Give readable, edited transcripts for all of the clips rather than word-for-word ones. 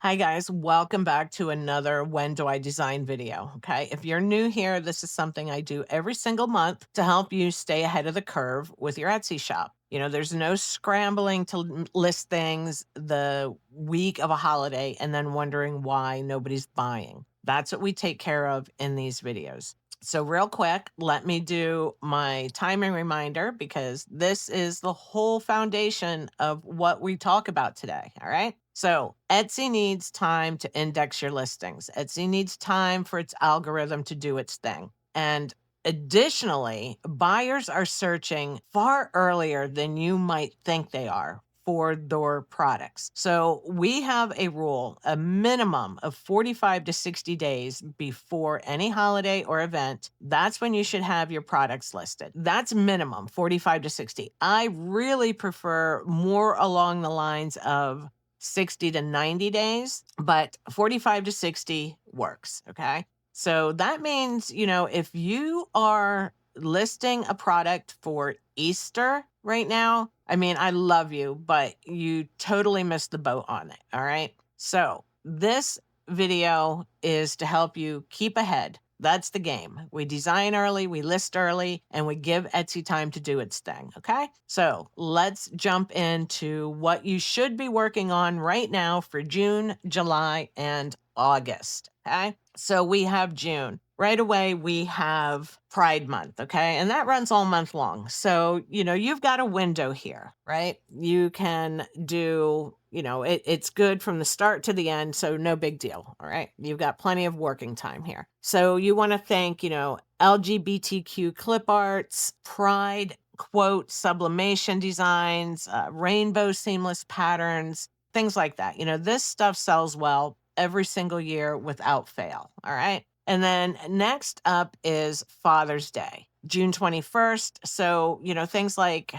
Hi guys, welcome back to another When Do I Design video. Okay. If you're new here, this is something I do every single month to help you stay ahead of the curve with your Etsy shop. There's no scrambling to list things the week of a holiday and then wondering why nobody's buying. That's what we take care of in these videos. So, real quick, let me do my timing reminder because this is the whole foundation of what we talk about today. All right. So, Etsy needs time to index your listings, Etsy needs time for its algorithm to do its thing. And additionally, buyers are searching far earlier than you might think they are for their products. So we have a rule, a minimum of 45 to 60 days before any holiday or event. That's when you should have your products listed. That's minimum 45 to 60. I really prefer more along the lines of 60 to 90 days, but 45 to 60 works. Okay. So that means, if you are listing a product for Easter right now, I mean, I love you, but you totally missed the boat on it. All right. So this video is to help you keep ahead. That's the game. We design early, we list early, and we give Etsy time to do its thing. Okay. So let's jump into what you should be working on right now for June, July, and August. Okay. So we have June. Right away, we have Pride Month, okay? And that runs all month long. So, you've got a window here, right? You can do, it's good from the start to the end. So, no big deal, all right? You've got plenty of working time here. So, you want to thank, LGBTQ clip arts, Pride quote sublimation designs, rainbow seamless patterns, things like that. This stuff sells well every single year without fail. All right. And then next up is Father's Day, June 21st. So, things like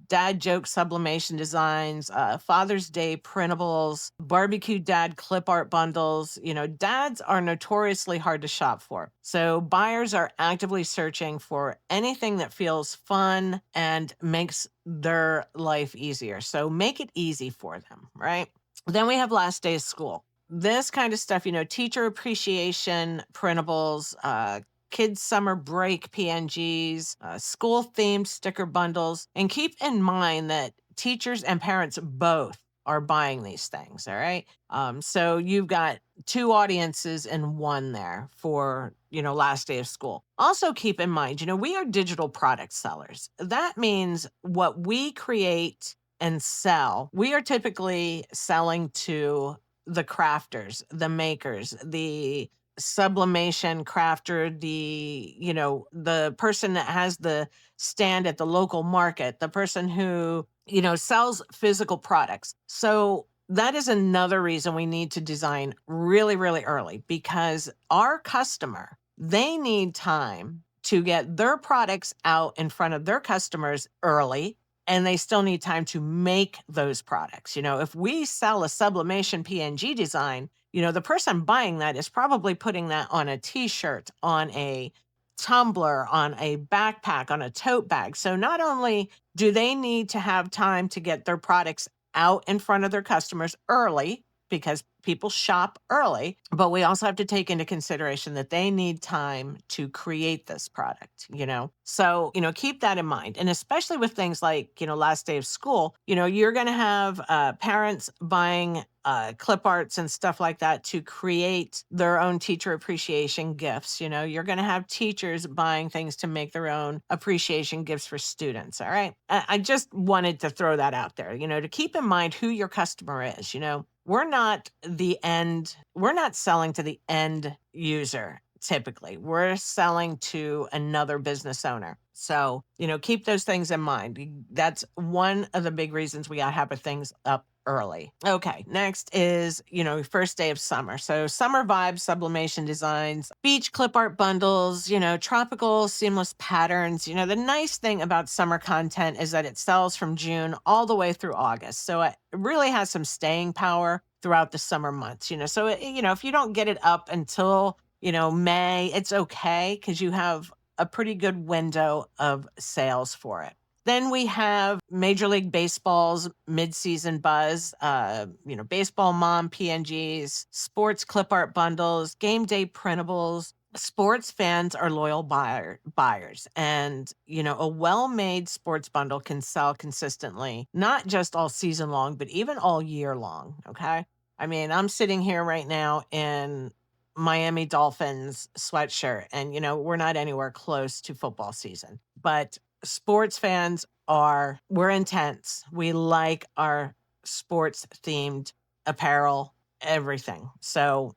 dad joke sublimation designs, Father's Day printables, barbecue dad clip art bundles. Dads are notoriously hard to shop for. So, buyers are actively searching for anything that feels fun and makes their life easier. So, make it easy for them, right? Then we have last day of school. This kind of stuff, teacher appreciation printables, kids summer break PNGs, school themed sticker bundles. And keep in mind that teachers and parents both are buying these things. All right. So you've got two audiences in one there for, last day of school. Also keep in mind, we are digital product sellers. That means what we create and sell, we are typically selling to the crafters, the makers, the sublimation crafter, the person that has the stand at the local market, the person who, sells physical products. So that is another reason we need to design really, really early because our customer, they need time to get their products out in front of their customers early, and they still need time to make those products. If we sell a sublimation PNG design, the person buying that is probably putting that on a t-shirt, on a tumbler, on a backpack, on a tote bag. So not only do they need to have time to get their products out in front of their customers early, because people shop early, but we also have to take into consideration that they need time to create this product. So, keep that in mind. And especially with things like, last day of school, you're going to have parents buying clip arts and stuff like that to create their own teacher appreciation gifts. You're going to have teachers buying things to make their own appreciation gifts for students. All right. I just wanted to throw that out there, to keep in mind who your customer is. We're not selling to the end user. Typically, we're selling to another business owner. So, keep those things in mind. That's one of the big reasons we got to have our things up early. Okay, next is, first day of summer. So, summer vibes, sublimation designs, beach clip art bundles, tropical seamless patterns. The nice thing about summer content is that it sells from June all the way through August. So, it really has some staying power throughout the summer months. So, if you don't get it up until May, it's okay because you have a pretty good window of sales for it. Then we have Major League Baseball's midseason buzz, baseball mom PNGs, sports clip art bundles, game day printables. Sports fans are loyal buyers, and a well-made sports bundle can sell consistently, not just all season long, but even all year long. Okay, I mean, I'm sitting here right now in Miami Dolphins sweatshirt, and we're not anywhere close to football season, but sports fans we're intense. We like our sports themed apparel, everything. So,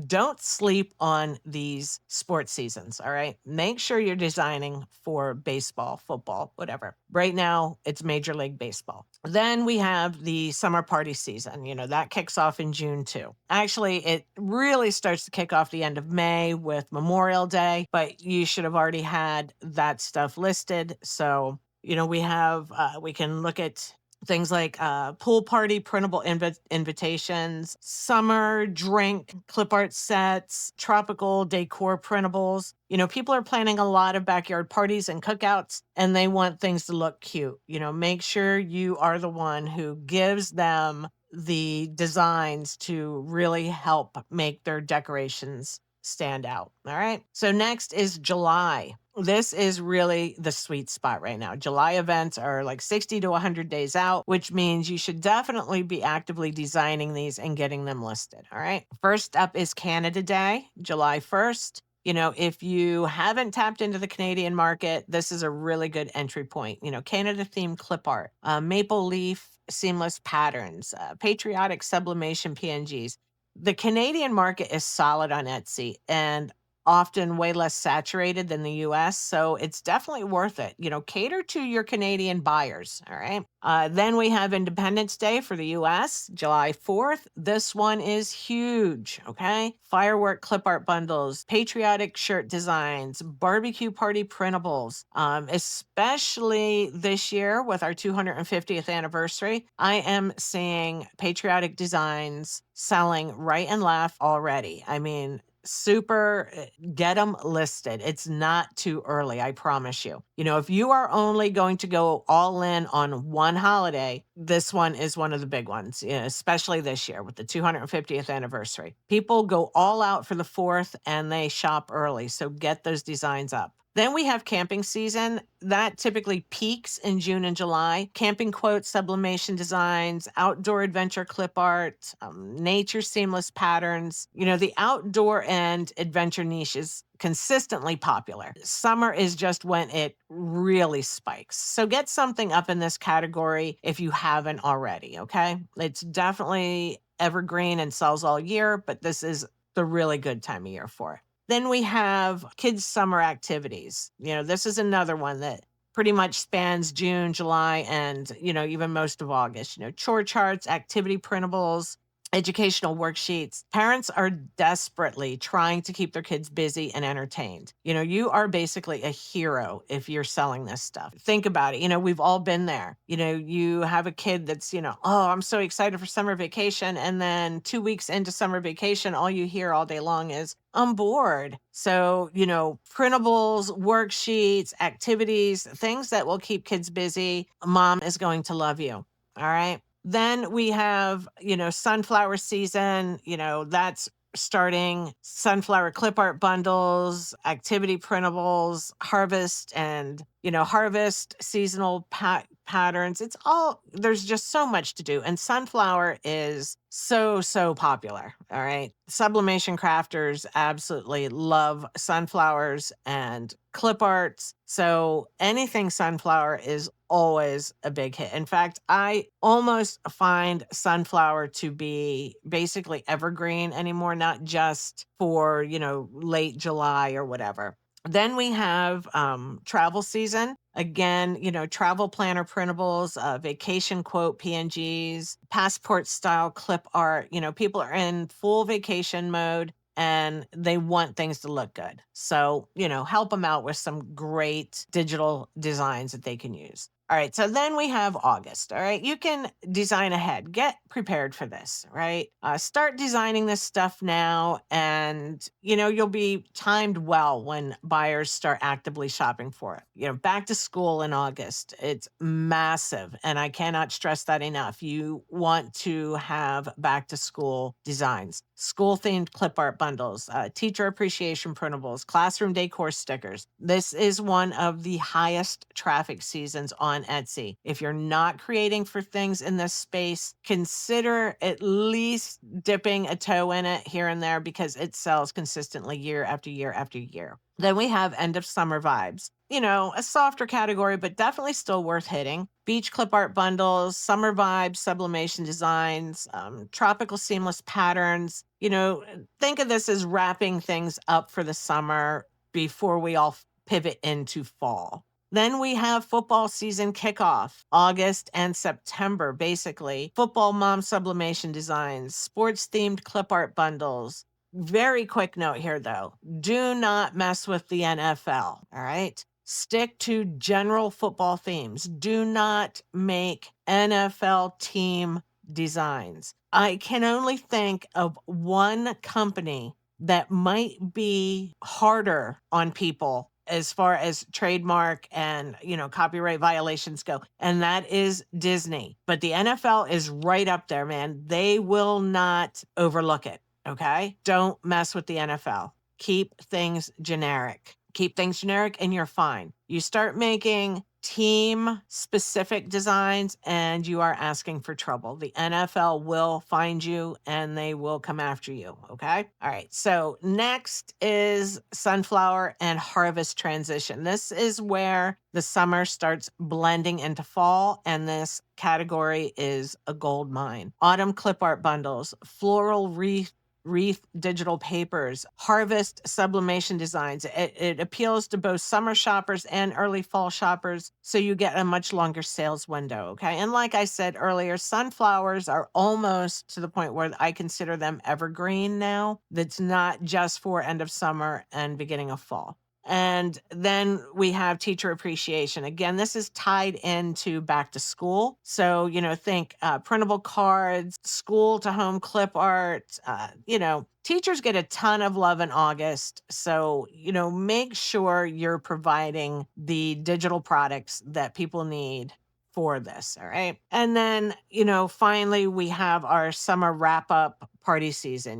don't sleep on these sports seasons. All right. Make sure you're designing for baseball, football, whatever. Right now, it's Major League Baseball. Then we have the summer party season. That kicks off in June too. Actually, it really starts to kick off the end of May with Memorial Day, but you should have already had that stuff listed. So, we can look at things like pool party printable invitations, summer drink clip art sets, tropical decor printables. People are planning a lot of backyard parties and cookouts, and they want things to look cute. Make sure you are the one who gives them the designs to really help make their decorations stand out. All right. So next is July. This is really the sweet spot right now. July events are like 60 to 100 days out, which means you should definitely be actively designing these and getting them listed. All right. First up is Canada Day, July 1st. If you haven't tapped into the Canadian market, this is a really good entry point. Canada themed clip art, maple leaf seamless patterns, patriotic sublimation PNGs. The Canadian market is solid on Etsy and often way less saturated than the US. So it's definitely worth it. Cater to your Canadian buyers. All right. Then we have Independence Day for the US, July 4th. This one is huge. Okay. Firework clip art bundles, patriotic shirt designs, barbecue party printables, especially this year with our 250th anniversary. I am seeing patriotic designs selling right and left already. I mean, super get them listed. It's not too early, I promise you. If you are only going to go all in on one holiday, this one is one of the big ones, especially this year with the 250th anniversary. People go all out for the 4th and they shop early, so get those designs up. Then we have camping season. That typically peaks in June and July. Camping quotes, sublimation designs, outdoor adventure clip art, nature seamless patterns. The outdoor and adventure niche is consistently popular. Summer is just when it really spikes. So get something up in this category if you haven't already, okay? It's definitely evergreen and sells all year, but this is the really good time of year for it. Then we have kids' summer activities. This is another one that pretty much spans June, July, and, even most of August. Chore charts, activity printables, educational worksheets. Parents are desperately trying to keep their kids busy and entertained. You are basically a hero if you're selling this stuff. Think about it. We've all been there. You have a kid that's, oh, I'm so excited for summer vacation. And then 2 weeks into summer vacation, all you hear all day long is, I'm bored. So, printables, worksheets, activities, things that will keep kids busy. Mom is going to love you. All right. Then we have, sunflower season, that's starting sunflower clip art bundles, activity printables, harvest and, harvest seasonal patterns. There's just so much to do. And sunflower is so, so popular. All right. Sublimation crafters absolutely love sunflowers and clip arts. So anything sunflower is always a big hit. In fact, I almost find sunflower to be basically evergreen anymore, not just for, late July or whatever. Then we have travel season. Again, travel planner printables, vacation quote PNGs, passport style clip art. People are in full vacation mode and they want things to look good. So, help them out with some great digital designs that they can use. All right. So then we have August. All right. You can design ahead. Get prepared for this. Right. Start designing this stuff now. And, you'll be timed well when buyers start actively shopping for it. Back to school in August. It's massive. And I cannot stress that enough. You want to have back to school designs, school themed clip art bundles, teacher appreciation printables, classroom decor stickers. This is one of the highest traffic seasons on Etsy. If you're not creating for things in this space, consider at least dipping a toe in it here and there because it sells consistently year after year after year. Then we have end of summer vibes. A softer category, but definitely still worth hitting. Beach clip art bundles, summer vibes, sublimation designs, tropical seamless patterns. Think of this as wrapping things up for the summer before we all pivot into fall. Then we have football season kickoff, August and September, basically. Football mom sublimation designs, sports themed clip art bundles. Very quick note here, though. Do not mess with the NFL, all right? Stick to general football themes. Do not make NFL team designs. I can only think of one company that might be harder on people as far as trademark and copyright violations go, and that is Disney. But the NFL is right up there, man. They will not overlook it. Okay, don't mess with the NFL. Keep things generic. Keep things generic and you're fine. You start making team specific designs and you are asking for trouble. The NFL will find you and they will come after you. Okay. All right. So next is sunflower and harvest transition. This is where the summer starts blending into fall, and this category is a gold mine. Autumn clip art bundles, floral wreath digital papers, harvest sublimation designs. It appeals to both summer shoppers and early fall shoppers, so you get a much longer sales window. Okay. And like I said earlier, sunflowers are almost to the point where I consider them evergreen now. That's not just for end of summer and beginning of fall. And then we have teacher appreciation. Again, this is tied into back to school. So, think printable cards, school to home clip art. Teachers get a ton of love in August. So, make sure you're providing the digital products that people need for this. All right. And then, finally we have our summer wrap up party season.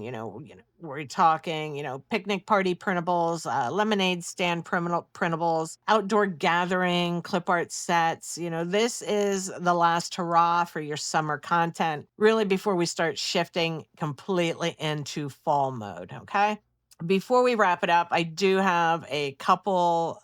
We're talking, picnic party printables, lemonade stand printables, outdoor gathering, clip art sets. This is the last hurrah for your summer content, really before we start shifting completely into fall mode. Okay. Before we wrap it up, I do have a couple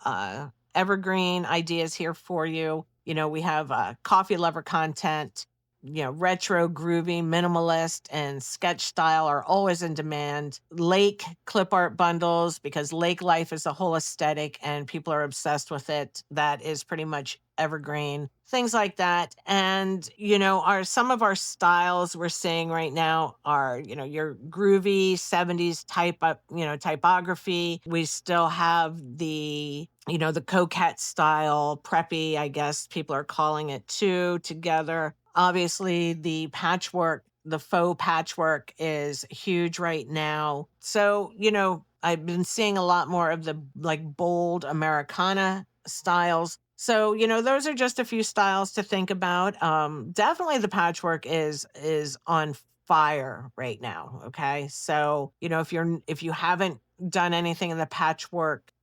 evergreen ideas here for you. We have coffee lover content. Retro, groovy, minimalist, and sketch style are always in demand. Lake clip art bundles, because lake life is a whole aesthetic and people are obsessed with it. That is pretty much evergreen. Things like that. And, some of our styles we're seeing right now are, your groovy 70s typography. We still have the coquette style, preppy, I guess people are calling it too, together. Obviously, the patchwork, the faux patchwork is huge right now. So, I've been seeing a lot more of the bold Americana styles. So, those are just a few styles to think about. Definitely the patchwork is on fire right now. Okay. So, if you haven't done anything in the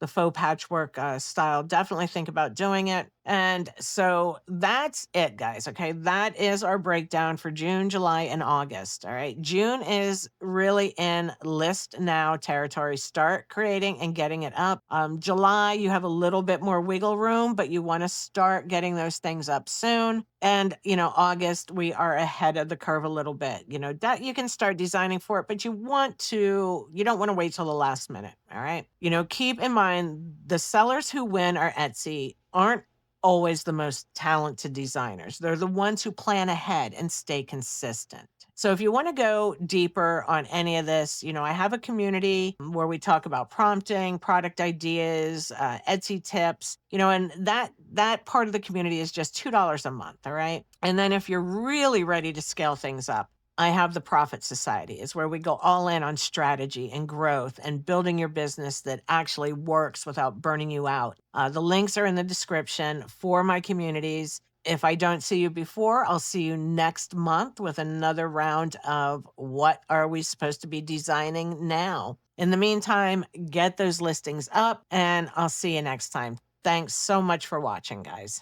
faux patchwork style, definitely think about doing it. And so that's it, guys. Okay. That is our breakdown for June, July, and August. All right. June is really in list now territory. Start creating and getting it up. July, you have a little bit more wiggle room, but you want to start getting those things up soon. And, August, we are ahead of the curve a little bit. That you can start designing for it, but you don't want to wait till the last minute. All right. Keep in mind the sellers who win our Etsy aren't always the most talented designers. They're the ones who plan ahead and stay consistent. So if you want to go deeper on any of this, I have a community where we talk about prompting, product ideas, Etsy tips, and that part of the community is just $2 a month. All right. And then if you're really ready to scale things up, I have the Profit Society. Is where we go all in on strategy and growth and building your business that actually works without burning you out. The links are in the description for my communities. If I don't see you before, I'll see you next month with another round of what are we supposed to be designing now. In the meantime, get those listings up and I'll see you next time. Thanks so much for watching, guys.